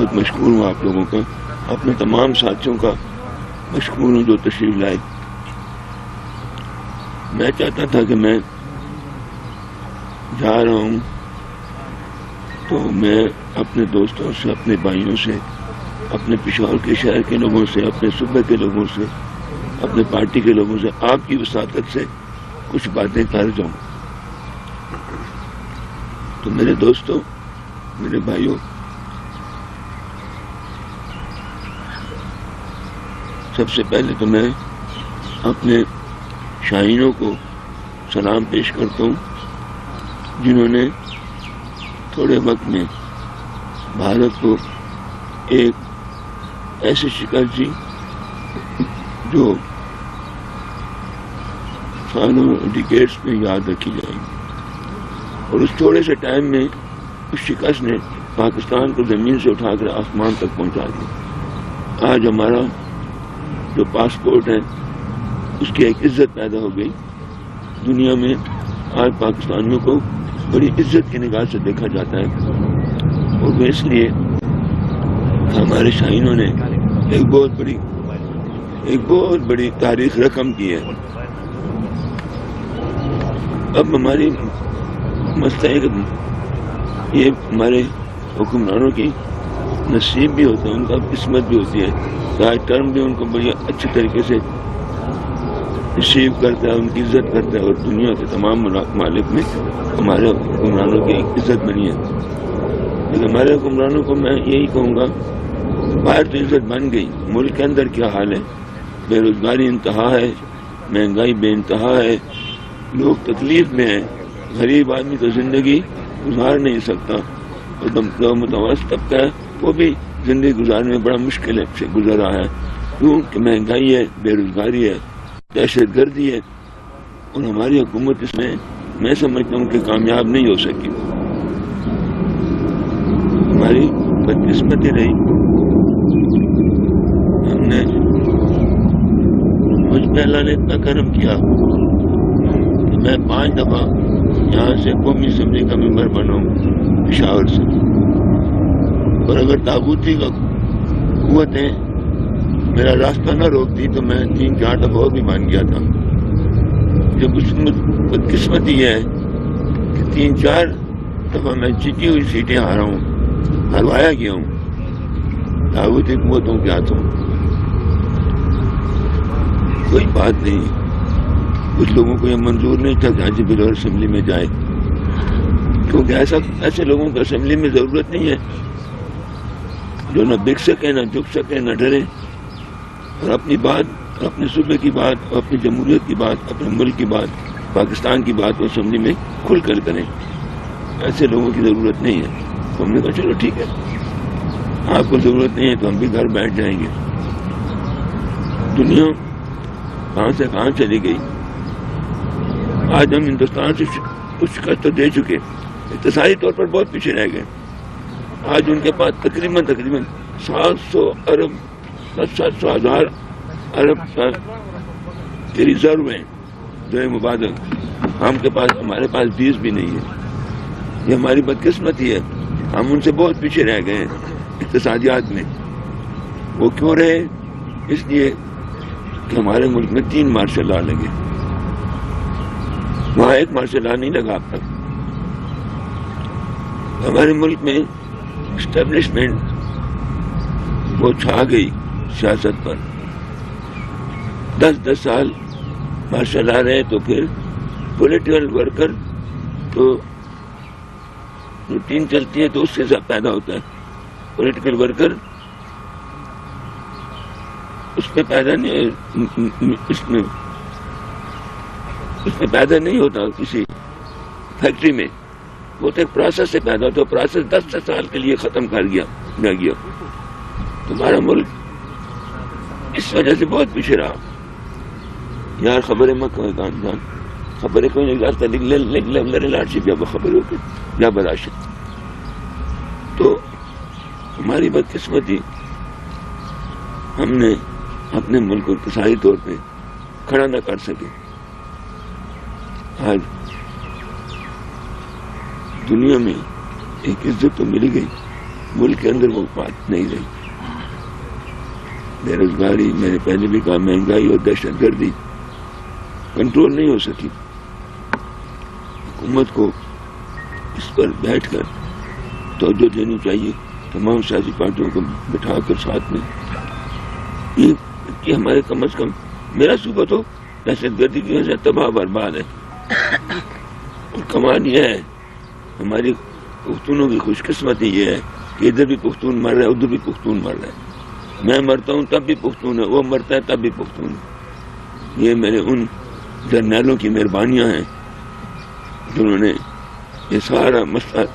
بہت مشکور ہوں آپ لوگوں کا، اپنے تمام ساتھیوں کا مشکور ہوں جو تشریف لائے۔ میں چاہتا تھا کہ میں جا رہا ہوں تو میں اپنے دوستوں سے، اپنے بھائیوں سے، اپنے پشاور کے شہر کے لوگوں سے، اپنے صوبے کے لوگوں سے، اپنے پارٹی کے لوگوں سے، آپ کی وساطت سے کچھ باتیں کر جاؤں۔ تو میرے دوستوں، میرے بھائیوں، سب سے پہلے تو میں اپنے شاہینوں کو سلام پیش کرتا ہوں جنہوں نے تھوڑے وقت میں بھارت کو ایک ایسی شکست دی جو سالوں ڈیکیڈز میں یاد رکھی جائے گی، اور اس تھوڑے سے ٹائم میں اس شکست نے پاکستان کو زمین سے اٹھا کر آسمان تک پہنچا دیا۔ آج ہمارا جو پاسپورٹ ہے اس کی ایک عزت پیدا ہو گئی دنیا میں۔ آج پاکستانیوں کو بڑی عزت کی نگاہ سے دیکھا جاتا ہے، اور وہ اس لیے ہمارے شاہینوں نے ایک بہت بڑی تاریخ رقم کی ہے۔ اب ہماری مسئلہ ہے کہ یہ ہمارے حکمرانوں کی نصیب بھی ہوتا ہے، ان کا قسمت بھی ہوتی ہے کہ آج ٹرم بھی ان کو بڑی اچھی طریقے سے ریسیو کرتا ہے، ان کی عزت کرتا ہے، اور دنیا کے تمام ممالک میں ہمارے حکمرانوں کی عزت بنی ہے۔ لیکن ہمارے حکمرانوں کو میں یہی کہوں گا، باہر تو عزت بن گئی، ملک کے اندر کیا حال ہے؟ بے روزگاری انتہا ہے، مہنگائی بے انتہا ہے، لوگ تکلیف میں ہیں، غریب آدمی تو زندگی گزار نہیں سکتا، اور جو متوسط طبقہ ہے وہ بھی زندگی گزارنے میں بڑا مشکل سے گزر رہا ہے، کیونکہ مہنگائی ہے، بے روزگاری ہے، دہشت گردی ہے، اور ہماری حکومت اس میں سمجھتا ہوں کہ کامیاب نہیں ہو سکی۔ ہماری بدقسمتی رہی، ہم نے مجھ پہ اللہ نے اتنا کرم کیا کہ میں 5 دفعہ یہاں سے قومی اسمبلی کا ممبر بنا ہوں پشاور سے، اور اگر تابوتی کا قوتیں میرا راستہ نہ روکتی تو میں 3-4 دفعہ اور بھی مان گیا تھا۔ جب اس بدقسمتی یہ ہے کہ 3-4 دفعہ میں جیتی ہوئی سیٹیں ہارا ہوں، ہروایا گیا ہوں تابوتی قوتوں کے ہاتھوں۔ کوئی بات نہیں، کچھ لوگوں کو یہ منظور نہیں تھا کہ حاجی بلور اسمبلی میں جائے، کیونکہ ایسے لوگوں کو اسمبلی میں ضرورت نہیں ہے جو نہ بک سکے، نہ جھک سکے، نہ ڈرے، اور اپنی بات، اپنے صوبے کی بات، اپنی جمہوریت کی بات، اپنے ملک کی بات، پاکستان کی بات اسمبلی میں کھل کر کریں۔ ایسے لوگوں کی ضرورت نہیں ہے۔ تو ہم نے کہا چلو ٹھیک ہے، آپ کو ضرورت نہیں ہے تو ہم بھی گھر بیٹھ جائیں گے۔ دنیا کہاں سے کہاں چلی گئی، آج ہم ہندوستان سے کچھ شکست تو دے چکے، اقتصادی طور پر بہت پیچھے رہ گئے۔ آج ان کے پاس تقریباً 700 ارب 700,000 ارب کے ریزرو ہیں جو مبادل، ہمارے پاس 20 بھی نہیں ہے۔ یہ ہماری بدقسمتی ہے، ہم ان سے بہت پیچھے رہ گئے ہیں اقتصادیات میں۔ وہ کیوں رہے؟ اس لیے کہ ہمارے ملک میں 3 مارشل لا لگے، وہاں 1 مارشل لا نہیں لگا اب تک۔ ہمارے ملک میں اسٹیبلشمنٹ وہ چھا گئی سیاست پر، 10 سال مارشل لا رہے، تو پھر پولیٹیکل ورکر تو روٹین چلتی ہے تو اس سے سب پیدا ہوتا ہے، پولیٹیکل ورکر اس پہ پیدا نہیں، اس میں پیدا نہیں ہوتا کسی فیکٹری میں، وہ تو ایک پروسیس سے پیدا ہوتا ہے، پروسیس 10 سال کے لیے ختم کر گیا نہ گیا۔ تمہارا ملک اس وجہ سے بہت پیچھے رہا۔ یار خبریں مت کوئی جان، خبریں کوئی نہیں راستہ لکھ لارڈشپ یا بخبر ہو کے یا براشت۔ تو ہماری بدقسمتی، ہم نے اپنے ملک کو اقتصادی طور پہ کھڑا نہ کر سکے۔ آج دنیا میں ایک عزت تو ملی گئی، ملک کے اندر وہ بات نہیں رہی. بے روزگاری، میں نے پہلے بھی کہا، مہنگائی اور دہشت گردی کنٹرول نہیں ہو سکی. حکومت کو اس پر بیٹھ کر توجہ دینی چاہیے، تمام سیاسی پارٹیوں کو بٹھا کر ساتھ میں، کہ ہمارے کم از کم میرا صوبہ تو دہشت گردی کی وجہ سے تباہ برباد ہے. اور کمال یہ ہے، ہماری پختونوں کی خوش قسمتی یہ ہے کہ ادھر بھی پختون مر رہا ہے، ادھر بھی پختون مر رہا ہے. میں مرتا ہوں تب بھی پختون ہے، وہ مرتا ہے تب بھی پختون ہے. یہ میرے ان جرنیلوں کی مہربانیاں ہیں جنہوں نے یہ سارا مسئلہ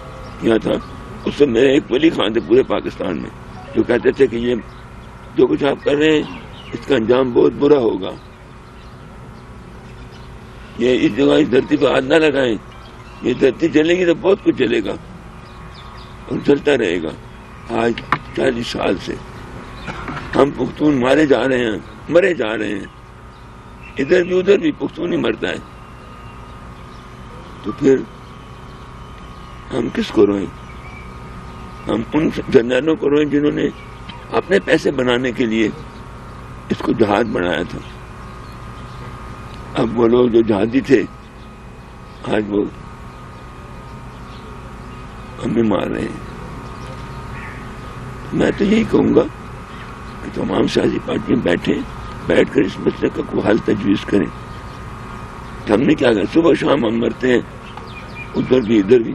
کیا تھا. اس سے میرے ایک ولی خان تھے پورے پاکستان میں جو کہتے تھے کہ یہ جو کچھ آپ کر رہے ہیں اس کا انجام بہت برا ہوگا. یہ اس جگہ اس دھرتی پہ ہاتھ نہ لگائیں، یہ دھرتی چلے گی تو بہت کچھ چلے گا اور چلتا رہے گا. آج 40 سال سے ہم پختون مارے جا رہے ہیں، مرے جا رہے ہیں، ادھر بھی ادھر بھی پختون ہی مرتا ہے. تو پھر ہم کس کو روئیں؟ ہم ان جرنیلوں کو روئیں جنہوں نے اپنے پیسے بنانے کے لیے اس کو جہاد بنایا تھا. اب وہ لوگ جو جہادی تھے آج وہ ہمیں مار رہے ہیں. میں تو یہی کہوں گا کہ تمام سیاسی پارٹیاں بیٹھ کر اس مسئلے کا کوئی حل تجویز کریں. ہم نے کیا کہا، صبح شام ہم مرتے ہیں ادھر بھی ادھر بھی،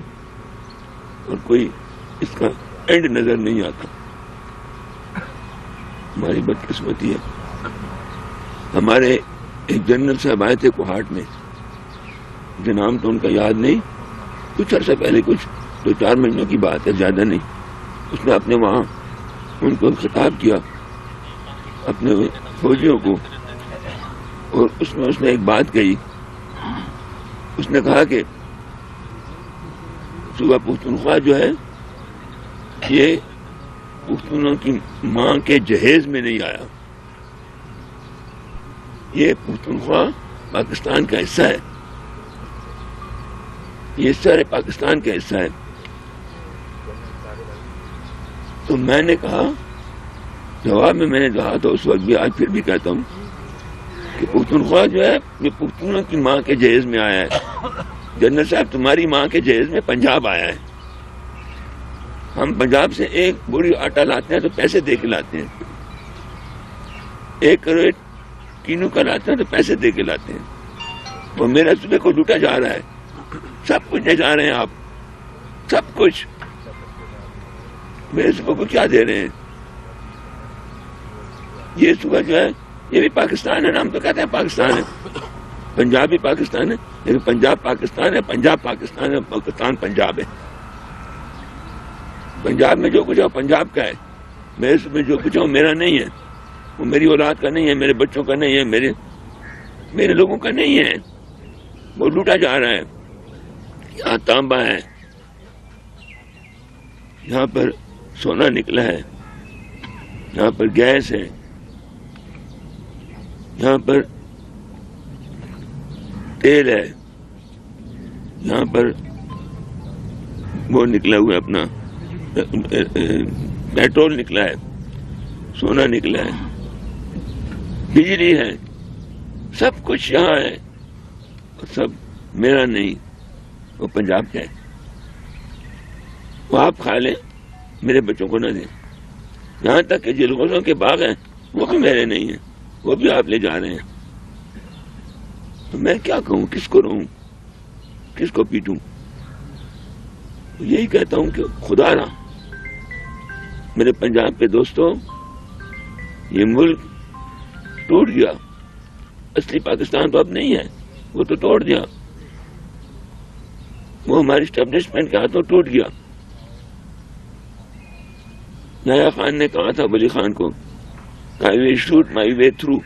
اور کوئی اس کا اینڈ نظر نہیں آتا. ہماری بدقسمتی ہے. ہمارے ایک جنرل صاحب آئے تھے کوہاٹ میں، مجھے نام تو ان کا یاد نہیں، کچھ عرصہ پہلے، کچھ 2-4 مہینوں کی بات ہے، زیادہ نہیں. اس نے اپنے وہاں ان کو خطاب کیا اپنے فوجیوں کو، اور اس میں اس نے ایک بات کہی. اس نے کہا کہ صوبہ پختونخوا جو ہے یہ پختونوں کی ماں کے جہیز میں نہیں آیا، یہ پختونخوا پاکستان کا حصہ ہے، یہ سارے پاکستان کا حصہ ہے. تو میں نے کہا، جواب میں نے کہا تو اس وقت بھی، آج پھر بھی کہتا ہوں کہ پختونخوا جو ہے یہ پختونوں کی ماں کے جہیز میں آیا ہے. جنرل صاحب تمہاری ماں کے جہیز میں پنجاب آیا ہے. ہم پنجاب سے ایک بوری آٹا لاتے ہیں تو پیسے دے کے لاتے ہیں، 1 کروڑ کینو کا لاتے ہیں تو پیسے دے کے لاتے ہیں. اور میرا صوبے کو لوٹا جا رہا ہے، سب کچھ لے جا رہے ہیں آپ، سب کچھ. میرے صوبے کو کیا دے رہے ہیں؟ یہ صوبہ جو ہے یہ بھی پاکستان ہے، ہم تو کہتے ہیں پاکستان ہے، پنجاب بھی پاکستان ہے، لیکن پنجاب پاکستان ہے، پنجاب پاکستان ہے، پاکستان پنجاب ہے. پنجاب میں جو کچھ ہے وہ پنجاب کا ہے، میرے صوبے جو کچھ ہے وہ میرا نہیں ہے، وہ میری اولاد کا نہیں ہے، میرے بچوں کا نہیں ہے، میرے لوگوں کا نہیں ہے. وہ لوٹا جا رہا ہے. یہاں تانبا ہے، یہاں پر سونا نکلا ہے، یہاں پر گیس ہے، یہاں پر تیل ہے، یہاں پر وہ نکلا ہوا اپنا پیٹرول نکلا ہے، سونا نکلا ہے، بجلی ہے، سب کچھ یہاں ہے. سب میرا نہیں، وہ پنجاب کا ہے. وہ آپ کھا لیں، میرے بچوں کو نہ دیں. یہاں تک کہ جلغوزوں کے باغ ہیں وہ بھی میرے نہیں ہیں، وہ بھی آپ لے جا رہے ہیں. تو میں کیا کہوں، کس کو رہوں، کس کو پیٹوں؟ یہی کہتا ہوں کہ خدا را میرے پنجاب کے دوستوں، یہ ملک ٹوٹ گیا. اصلی پاکستان تو اب نہیں ہے، وہ تو توڑ دیا، وہ ہماری اسٹیبلشمنٹ کے ہاتھوں ٹوٹ گیا. یحییٰ خان نے کہا تھا ولی خان کو، I will shoot my way through.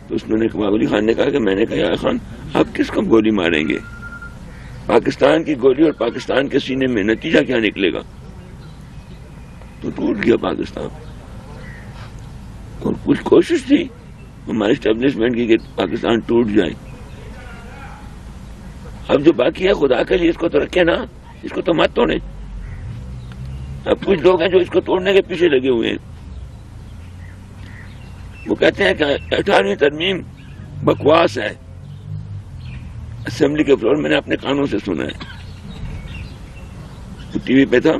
تو اس نے کہا، ولی خان نے کہا کہ میں نے کہا یحییٰ خان آپ کس کو گولی ماریں گے؟ پاکستان کی گولی اور پاکستان کے سینے میں نتیجہ کیا نکلے گا؟ تو ٹوٹ گیا پاکستان. اور کچھ کوشش تھی ہماری اسٹیبلشمنٹ کی کہ پاکستان ٹوٹ جائے. اب جو باقی ہے خدا کے لیے اس کو تو رکھے نا، اس کو تو مت توڑیں. اب کچھ لوگ ہیں جو اس کو توڑنے کے پیچھے لگے ہوئے ہیں. وہ کہتے ہیں کہ 18ویں ترمیم بکواس ہے. اسمبلی کے فلور میں نے اپنے کانوں سے سنا ہے. ٹی وی پہ تھا,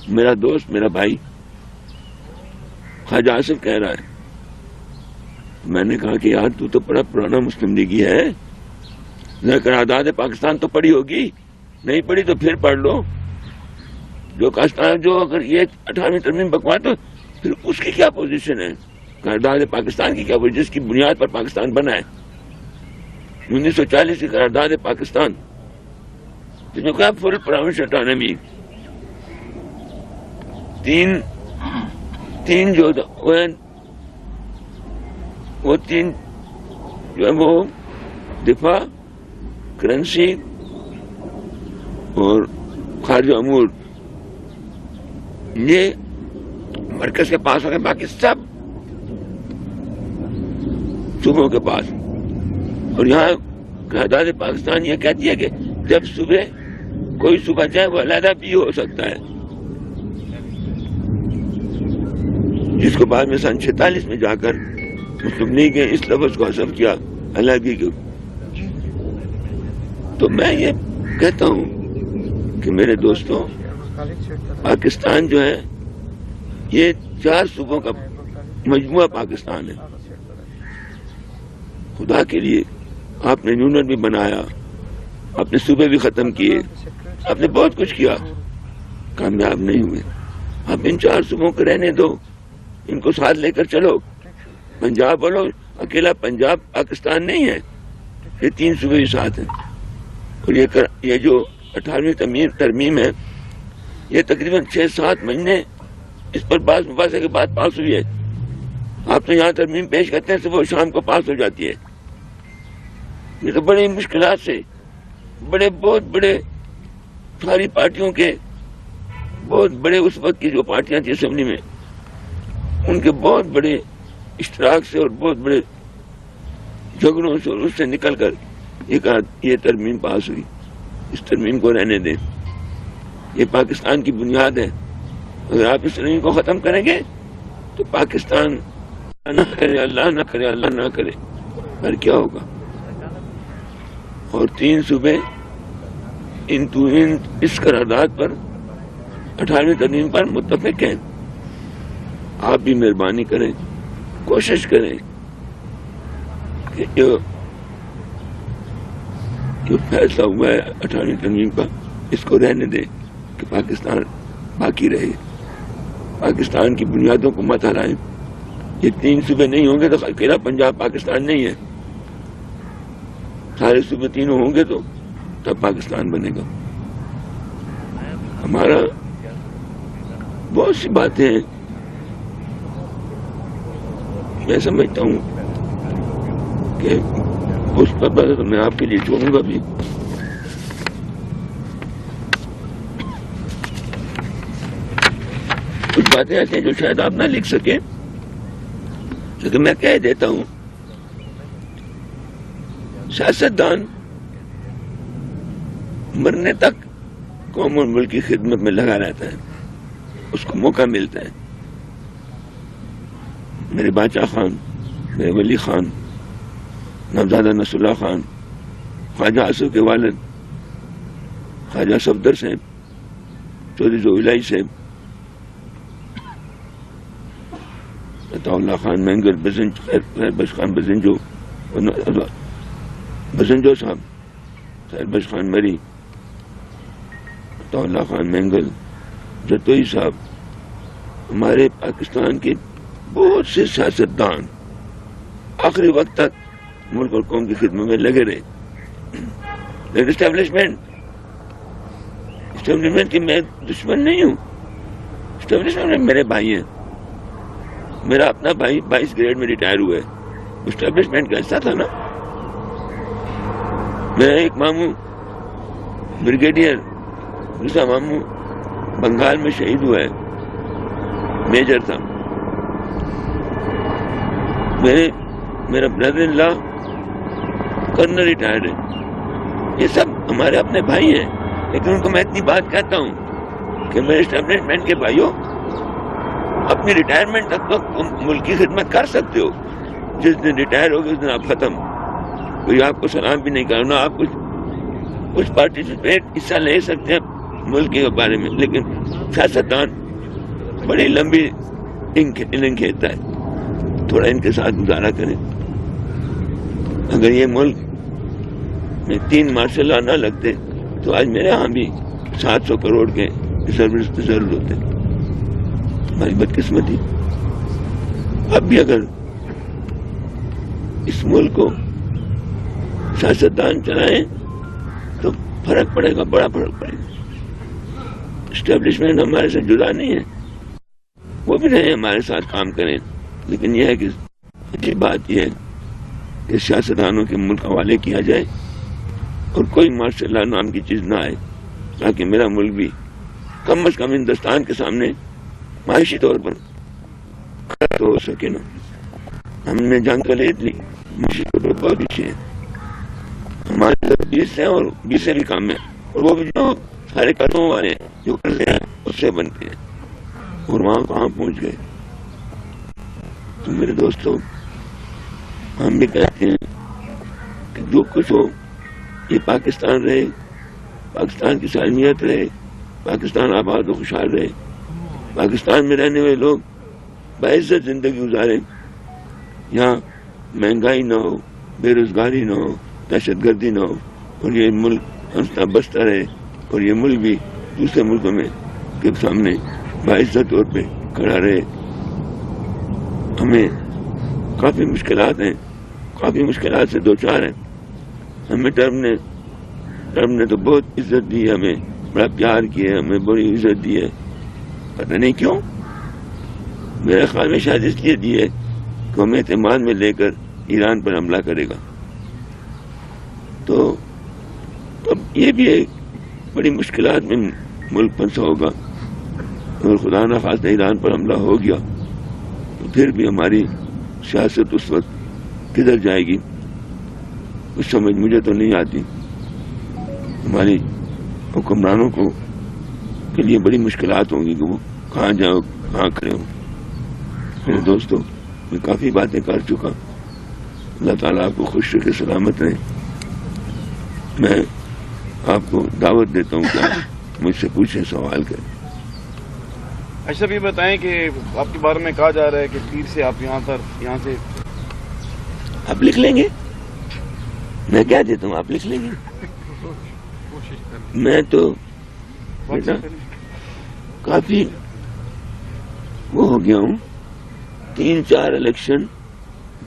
میرا دوست میرا بھائی خواجہ آصف کہہ رہا ہے. میں نے کہا کہ یار تو بڑا پرانا مسلم لیگی ہے, قرارداد پاکستان تو پڑھی ہوگی, نہیں پڑھی تو پھر پڑھ لو. جو اگر یہ 18ویں ترمیم بکواس تو پھر اس کی کیا پوزیشن ہے؟ قرارداد پاکستان کی کیا پوزیشن, جس کی بنیاد پر پاکستان بنا ہے 1940 کی قرارداد پاکستان, جو کہا فل پراونس اٹانومی. تین جو وہ تین جو ہے وہ دفاع, کرنسی اور خارجہ امور, یہ مرکز کے پاس ہو گئے, باقی سب صوبوں کے پاس. اور یہاں قرارداد پاکستان یہ کہتی ہے کہ جب صوبہ کوئی صوبہ چاہے وہ علیحدہ بھی ہو سکتا ہے, جس کو بعد میں سن 46 میں جا کر مسلم لیگ نے اس لفظ کو حذف کیا علیحدگی کو. تو میں یہ کہتا ہوں کہ میرے دوستوں, پاکستان جو ہے یہ 4 صوبوں کا مجموعہ پاکستان ہے. خدا کے لیے آپ نے یونین بھی بنایا, آپ نے صوبے بھی ختم کیے, آپ نے بہت کچھ کیا, کامیاب نہیں ہوئے. آپ ان 4 صوبوں کو رہنے دو, ان کو ساتھ لے کر چلو. پنجاب بولو, اکیلا پنجاب پاکستان نہیں ہے, یہ 3 صوبے بھی ساتھ ہیں. اور یہ جو 18ویں ترمیم ہے یہ تقریباً 6-7 مہینے اس پر بعض مباحثے کے بعد پاس ہوئی ہے. آپ تو یہاں ترمیم پیش کرتے ہیں, صبح شام کو پاس ہو جاتی ہے. یہ تو بڑی مشکلات سے بہت بڑے ساری پارٹیوں کے بہت بڑے اس وقت کی جو پارٹیاں تھیں اسمبلی میں, ان کے بہت بڑے اشتراک سے اور بہت بڑے جھگڑوں سے اور اس سے نکل کر یہ ترمیم پاس ہوئی. اس ترمیم کو رہنے دیں, یہ پاکستان کی بنیاد ہے. اگر آپ اس ترمیم کو ختم کریں گے تو پاکستان نہ کرے اللہ نہ کرے اللہ نہ کرے پھر کیا ہوگا. اور 3 صوبے اس قرارداد پر 18ویں ترمیم پر متفق ہیں. آپ بھی مہربانی کریں, کوشش کریں کہ جو فیصلہ ہوا ہے 18ویں ترمیم کا اس کو رہنے دیں کہ پاکستان باقی رہے. پاکستان کی بنیادوں کو مت ہلائیں. یہ 3 صوبے نہیں ہوں گے تو اکیلا پنجاب پاکستان نہیں ہے, سارے صوبے تینوں ہوں گے تو تب پاکستان بنے گا. ہمارا بہت سی باتیں ہیں, میں سمجھتا ہوں کہ اس پر تو میں آپ کے لیے چھوڑوں گا بھی. کچھ باتیں ایسی ہیں جو شاید آپ نہ لکھ سکیں, لیکن میں کہہ دیتا ہوں. سیاستدان مرنے تک قوم اور ملک کی خدمت میں لگا رہتا ہے, اس کو موقع ملتا ہے. میرے باچا خان, میرے ولی خان, نوزادہ نصر اللہ خان, خواجہ آصف کے والد خواجہ صفدر صاحب, چودھری ذواللہ صاحب, عطا اللہ خان مینگل, خیر بخش خان بزنجو صاحب, خیر بخش خان مری, عطا اللہ خان مینگل, جتوئی صاحب, ہمارے پاکستان کے بہت سے سیاستدان آخری وقت تک ملک اور قوم کی خدمت میں لگے رہے. لیکن اسٹیبلشمنٹ کی میں دشمن نہیں ہوں. اسٹیبلشمنٹ میں میرے بھائی ہیں. میرا اپنا بھائی 22 گریڈ میں ریٹائر ہوا ہے, اسٹیبلشمنٹ کا حصہ تھا نا. میرا ایک ماموں بریگیڈیئر, دوسرا ماموں بنگال میں شہید ہوا ہے, میجر تھا. میرا brother in law colonel retired ہے. یہ سب ہمارے اپنے بھائی ہیں, لیکن ان کو میں اتنی بات کہتا ہوں کہ میرے اسٹیبلشمنٹ کے بھائیوں اپنی ریٹائرمنٹ تک تو تم ملک کی خدمت کر سکتے ہو، جس دن ریٹائر ہوگی اس دن آپ ختم، کوئی آپ کو سلام بھی نہیں کرنا، آپ کچھ پارٹیسپیٹ حصہ لے سکتے ہیں ملک کے بارے میں، لیکن سیاستدان بڑی لمبی اننگ کھیلتا ہے، تھوڑا ان کے ساتھ گزارا کریں۔ اگر یہ ملک میں 3 مارشل لا نہ لگتے تو آج میرے ہاں بھی 700 کروڑ کے ریزرو ہوتے، ہماری بدقسمتی۔ اب بھی اگر اس ملک کو سیاستدان چلائیں تو فرق پڑے گا، بڑا فرق پڑے گا۔ اسٹیبلشمنٹ ہمارے سے جدا نہیں ہے، وہ بھی رہے ہمارے ساتھ کام کریں، لیکن یہ ہے کہ اچھی بات یہ ہے کہ سیاستدانوں کے ملک حوالے کیا جائے اور کوئی ماشاء اللہ نام کی چیز نہ آئے، تاکہ میرا ملک بھی کم از کم ہندوستان کے سامنے معاشی طور پر کھڑا تو ہو سکے نا۔ ہم نے جنگ کا لے لی، معاشی طور پر بہت پیچھے ہے، ہمارے 20 ہیں اور 20 سے بھی کم ہے، اور وہ بھی جو سارے قدموں والے جو کر رہے ہیں اس سے بنتے ہیں، اور وہاں کہاں پہنچ گئے۔ تو میرے دوستوں، ہم بھی کہتے ہیں کہ جو کچھ ہو یہ پاکستان رہے، پاکستان کی سالمیت رہے، پاکستان آباد و خوشحال رہے، پاکستان میں رہنے والے لوگ باعزت زندگی گزاریں، یہاں مہنگائی نہ ہو، بے روزگاری نہ ہو، دہشت گردی نہ ہو، اور یہ ملک ہنستا بستا رہے، اور یہ ملک بھی دوسرے ملکوں میں کے سامنے باعزت طور پہ کھڑا رہے۔ ہمیں کافی مشکلات ہیں، کافی مشکلات سے دوچار ہیں۔ ہمیں ٹرم نے تو بہت عزت دی ہے، ہمیں بڑا پیار کیا، ہمیں بڑی عزت دی ہے، پتہ نہیں کیوں، میرے خیال میں شاید اس لیے دی ہے کہ ہمیں اعتماد میں لے کر ایران پر حملہ کرے گا۔ تو اب یہ بھی ایک بڑی مشکلات میں ملک پھنسا ہوگا، اور خدا نہ خواستہ ایران پر حملہ ہو گیا تو پھر بھی ہماری سیاست اس وقت کدھر جائے گی کچھ سمجھ مجھے تو نہیں آتی۔ ہماری حکمرانوں کے لیے بڑی مشکلات ہوں گی کہ وہ کہاں جاؤ، کہاں کھڑے ہوں۔ میرے دوستوں، میں کافی باتیں کر چکا، اللہ تعالیٰ آپ کو خوش رکھے، سلامت رہے۔ میں آپ کو دعوت دیتا ہوں کہ آپ مجھ سے پوچھیں، سوال کریں۔ اشرف، یہ بتائیں کہ آپ کے بارے میں کہا جا رہا ہے کہ پیر سے آپ یہاں سے آپ لکھ لیں گے، میں کیا دیتا ہوں، آپ لکھ لیں گے۔ میں تو بیٹا کافی وہ ہو گیا ہوں، 3-4 الیکشن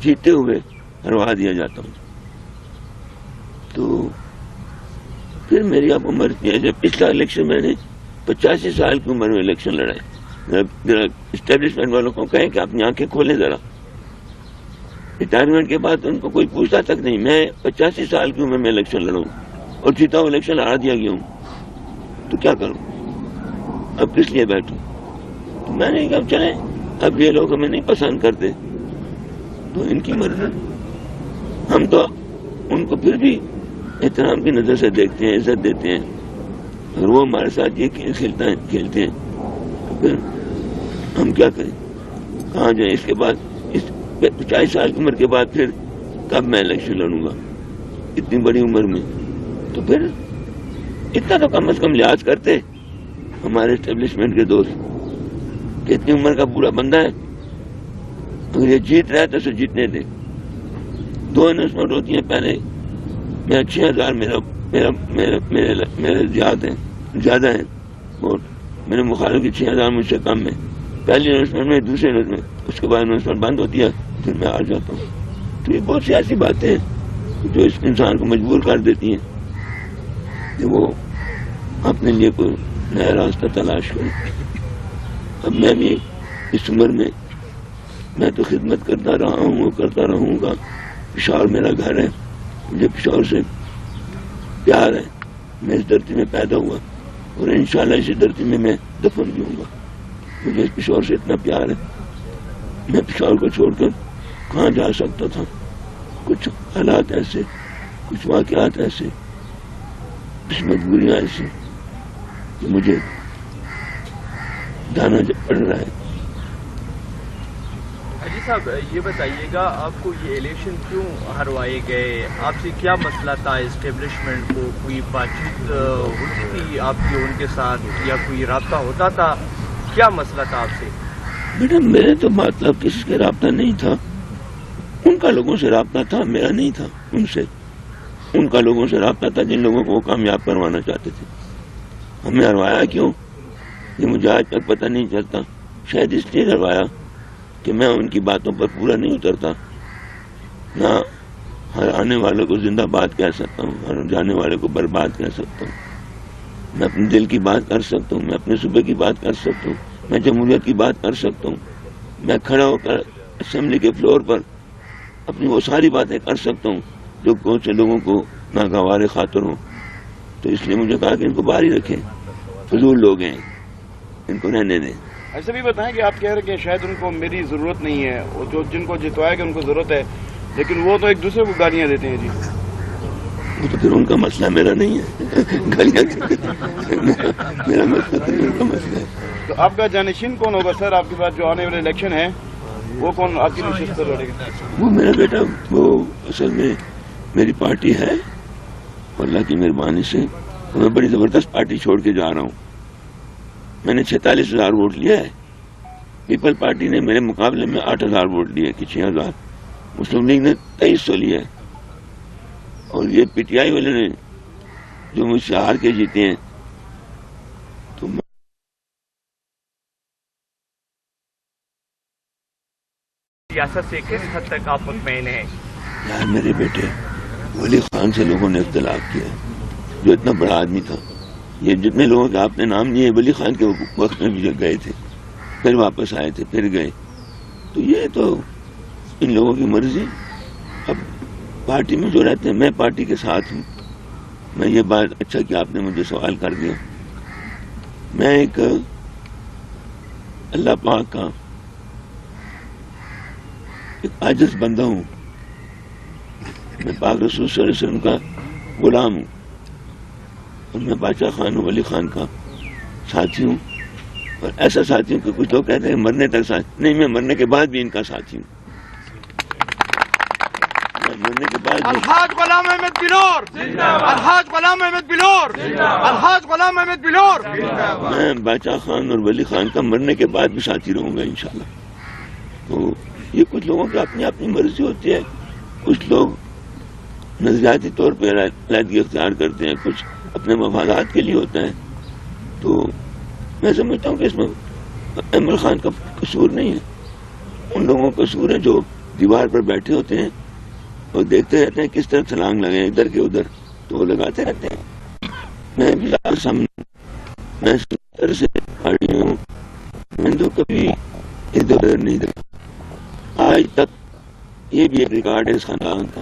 جیتے ہوئے ہروا دیا جاتا ہوں، تو پھر میری اب عمر کیا ہے۔ جب پچھلا الیکشن میں نے 85 سال کی عمر میں الیکشن لڑائے، اسٹیبلشمنٹ والوں کو کہیں کہ اپنی آنکھیں کھولیں ذرا، ریٹائرمنٹ کے بعد ان کو کوئی پوچھتا تک نہیں، میں 85 سال کی عمر میں الیکشن لڑوں اور جیتا ہوں، الیکشن لڑا دیا گیا ہوں، تو کیا کروں، اب کس لیے بیٹھوں؟ تو میں نے کہا چلیں، اب یہ لوگ ہمیں نہیں پسند کرتے تو ان کی مرضی، ہم تو ان کو پھر بھی احترام کی نظر سے دیکھتے ہیں، عزت دیتے ہیں، اگر وہ ہمارے ساتھ یہ کھیل کھیلتے ہیں تو پھر ہم کیا کریں، کہاں جائیں؟ اس کے بعد 50 سال کی عمر کے بعد پھر کب میں الیکشن لڑوں گا اتنی بڑی عمر میں؟ تو پھر اتنا تو کم از کم لحاظ کرتے ہمارے اسٹیبلشمنٹ کے دوست کہ اتنی عمر کا بوڑھا بندہ ہے، اگر یہ جیت رہا ہے تو اسے جیتنے دے۔ 2 انوسمنٹ ہوتی ہیں، پہلے میں 6000 میرے زیادہ ہیں ووٹ، میرے مخالف کی 6000 مجھ سے کم ہے، پہلی انوسمنٹ میں، دوسرے انوسمنٹ، اس کے بعد انوسمنٹ بند ہوتی ہے، پھر میں آ جاتا ہوں۔ تو یہ بہت سی ایسی باتیں ہیں جو اس انسان کو مجبور کر دیتی ہیں کہ وہ اپنے لیے کوئی نیا راستہ تلاش کرے۔ اب میں بھی اس عمر میں میں تو خدمت کرتا رہا ہوں اور کرتا رہوں گا۔ پشاور میرا گھر ہے، مجھے پشاور سے پیار ہے، میں اس دھرتی میں پیدا ہوا اور انشاءاللہ اسی دھرتی میں میں دفن بھی ہوں گا۔ مجھے اس پشاور سے اتنا پیار ہے، میں پشاور کو چھوڑ کر کہاں جا سکتا تھا؟ کچھ حالات ایسے، کچھ واقعات ایسے، کچھ مجبوریاں ایسی کہ مجھے جانا پڑ رہا ہے۔ حاجی صاحب یہ بتائیے گا آپ کو یہ الیکشن کیوں ہروائے گئے؟ آپ سے کیا مسئلہ تھا اسٹیبلشمنٹ کو؟ کوئی بات چیت ہوتی تھی آپ کی ان کے ساتھ یا کوئی رابطہ ہوتا تھا؟ کیا مسئلہ تھا آپ سے؟ بیٹا میرے تو مطلب کسی سے رابطہ نہیں تھا، ان کا لوگوں سے رابطہ تھا، میرا نہیں تھا ان سے۔ ان کا لوگوں سے رابطہ تھا جن لوگوں کو وہ کامیاب کروانا چاہتے تھے۔ ہمیں ہروایا کیوں یہ مجھے آج تک پتہ نہیں چلتا۔ شاید اس لیے ہروایا کہ میں ان کی باتوں پر پورا نہیں اترتا، نہ ہر آنے والے کو زندہ باد کہہ سکتا ہوں، ہر جانے والے کو برباد کہہ سکتا ہوں۔ میں اپنے دل کی بات کر سکتا ہوں، میں اپنے صوبے کی بات کر سکتا ہوں، میں جمہوریت کی بات کر سکتا ہوں، میں کھڑا ہو کر اسمبلی کے فلور پر اپنی وہ ساری باتیں کر سکتا ہوں جو کون سے لوگوں کو ناگوار خاطر ہوں۔ تو اس لیے مجھے کہا کہ ان کو باہر ہی رکھیں، فضول لوگ ہیں، ان کو رہنے دیں۔ ایسا بھی بتائیں کہ آپ کہہ رہے کہ شاید ان کو میری ضرورت نہیں ہے، اور جو جن کو جتوایا کہ ان کو ضرورت ہے، لیکن وہ تو ایک دوسرے کو گالیاں دیتے ہیں جی۔ وہ تو پھر ان کا مسئلہ، میرا نہیں ہے۔ گالیاں میرا مسئلہ تو ان کا مسئلہ ہے۔ تو آپ کا جانشین کون ہوگا سر؟ آپ کے پاس جو آنے والے الیکشن ہے وہ کون آپ کی نشست پر لڑے گا؟ وہ میرا بیٹا، وہ اصل میں میری پارٹی ہے، اور اللہ کی مہربانی سے میں بڑی زبردست پارٹی چھوڑ کے جا رہا ہوں۔ میں نے 46,000 ووٹ لیا ہے، پیپل پارٹی نے میرے مقابلے میں 8,000 ووٹ لیے کہ 6,000، مسلم لیگ نے 2300 لیا ہے، اور یہ پی ٹی آئی والے نے جو مجھ سے ہار کے جیتے ہیں۔ تو سیاست سے کس حد تک آپ مطمئن ہیں؟ یار میرے بیٹے، ولی خان سے لوگوں نے اختلاف کیا، جو اتنا بڑا آدمی تھا۔ یہ جتنے لوگوں کے آپ نے نام لیے ولی خان کے وقت میں بھی گئے تھے، پھر واپس آئے تھے، پھر گئے۔ تو یہ تو ان لوگوں کی مرضی۔ اب پارٹی میں جو رہتے ہیں، میں پارٹی کے ساتھ ہوں۔ میں یہ بات، اچھا کہ آپ نے مجھے سوال کر دیا، میں ایک اللہ پاک کا ایک عاجز بندہ ہوں، میں پاک رسول صلی اللہ علیہ وسلم کا غلام ہوں، اور میں بادشاہ خان و ولی خان کا ساتھی ہوں، اور ایسا ساتھی ہوں کہ کچھ لوگ کہتے ہیں مرنے تک ساتھی نہیں، میں مرنے کے بعد بھی ان کا ساتھی ہوں۔ میں مرنے کے بعد بھی الحاج غلام احمد بلور، الحاج غلام احمد بلور، الحاج غلام احمد بلور۔ میں بادشاہ خان اور ولی خان کا مرنے کے بعد بھی ساتھی رہوں گا انشاءاللہ۔ تو یہ کچھ لوگوں کی اپنی اپنی مرضی ہوتی ہے، کچھ لوگ نظریاتی طور پہ علیحدگی اختیار کرتے ہیں، کچھ اپنے مفادات کے لیے ہوتا ہے۔ تو میں سمجھتا ہوں کہ اس میں عمران خان کا قصور نہیں ہے، ان لوگوں کا قصور ہے جو دیوار پر بیٹھے ہوتے ہیں اور دیکھتے رہتے ہیں کس طرح چھلانگ لگے ادھر کے ادھر، تو وہ لگاتے رہتے ہیں۔ میں بھی میں ستر سے کھڑی ہوں، میں تو کبھی ادھر ادھر نہیں دیکھا آج تک۔ یہ بھی ایک ریکارڈ ہے اس خاندان کا،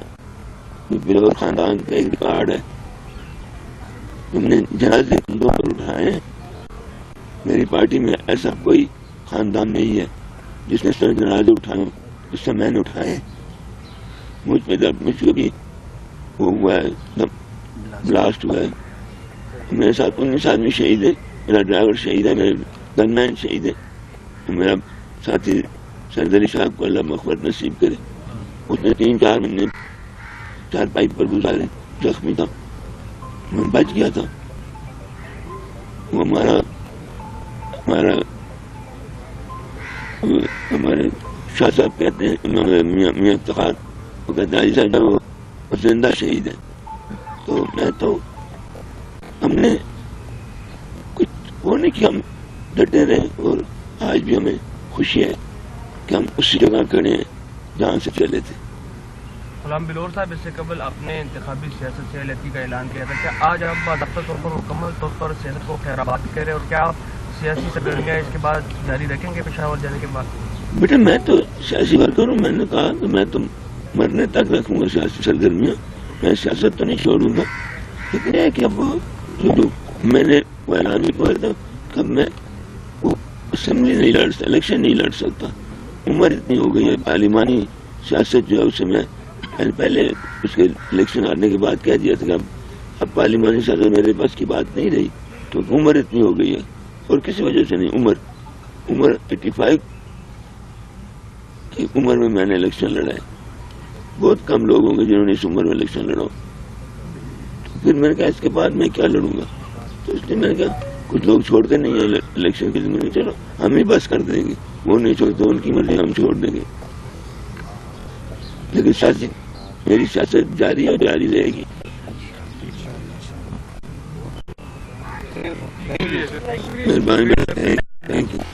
بلور خاندان کا ایک ریکارڈ ہے، تم نے جنازے کندھوں پر اٹھائے ہیں۔ میری پارٹی میں ایسا کوئی خاندان نہیں ہے جس نے سر جنازے اٹھائے جس سے میں نے اٹھائے۔ مجھ پہ جب مجھ کو بھی وہ ہوا ہے، بلاسٹ ہوا ہے، میرے ساتھ 19 آدمی شہید ہے، میرا ڈرائیور شہید ہے، میرے گن مین شہید ہے، میرا ساتھی سردری صاحب کو اللہ مغفرت نصیب کرے، اس نے 3-4 مہینے 4 پائپ پر گزارے، زخمی تھا، میں بچ گیا تھا۔ وہ ہمارے شاہ صاحب کہتے ہیں، میاں افتخار، وہ کہتے ہیں صاحب وہ زندہ شہید ہے۔ تو میں تو ہم نے کچھ وہ نہیں کہ ہم ڈٹے رہے، اور آج بھی ہمیں خوشی ہے کہ ہم اسی جگہ کھڑے ہیں جہاں سے چلے تھے۔ غلام بلور صاحب، اس سے قبل آپ نے انتخابی سیاست سے علیحدگی کا اعلان کیا تھا، کیا آج آپ باضابطہ طور پر مکمل طور پر سیاست کو خیر آباد کہہ رہے ہیں، اور کیا آپ سیاسی سرگرمیاں اس کے بعد جاری رکھیں گے پشاور جانے کے بعد؟ بیٹا میں تو سیاسی ورکر ہوں، میں نے کہا کہ میں تو مرنے تک رکھوں گا سیاسی سرگرمیاں، میں سیاست تو نہیں چھوڑوں گا، لیکن یہ کہ اب جو میں نے وہ اعلان بھی کیا تھا کہ میں وہ اسمبلی نہیں لڑ سکتا، الیکشن نہیں لڑ سکتا، عمر اتنی ہو گئی ہے، پارلیمانی سیاست جو ہے اسے میں پہلے اس کے الیکشن ہارنے کے بعد کہہ دیا تھا کہ اب پارلیمانی سیاست میرے پاس کی بات نہیں رہی، تو عمر اتنی ہو گئی ہے، اور کسی وجہ سے نہیں، عمر عمر 85 کی عمر میں میں نے الیکشن لڑا ہے. بہت کم لوگ ہوں گے جنہوں نے اس عمر میں الیکشن لڑا ہو. پھر میں نے کہا اس کے بعد میں کیا لڑوں گا. تو اس لیے میں نے کہا کچھ لوگ چھوڑ کے نہیں ہیں الیکشن کے ذمہ. چلو ہم ہی بس کر دیں گے, وہ نہیں چھوڑتے, ان کی مرضی, ہم چھوڑ دیں گے. لیکن میری سیاست جاری اور جاری رہے گی. مہربانی. Thank you.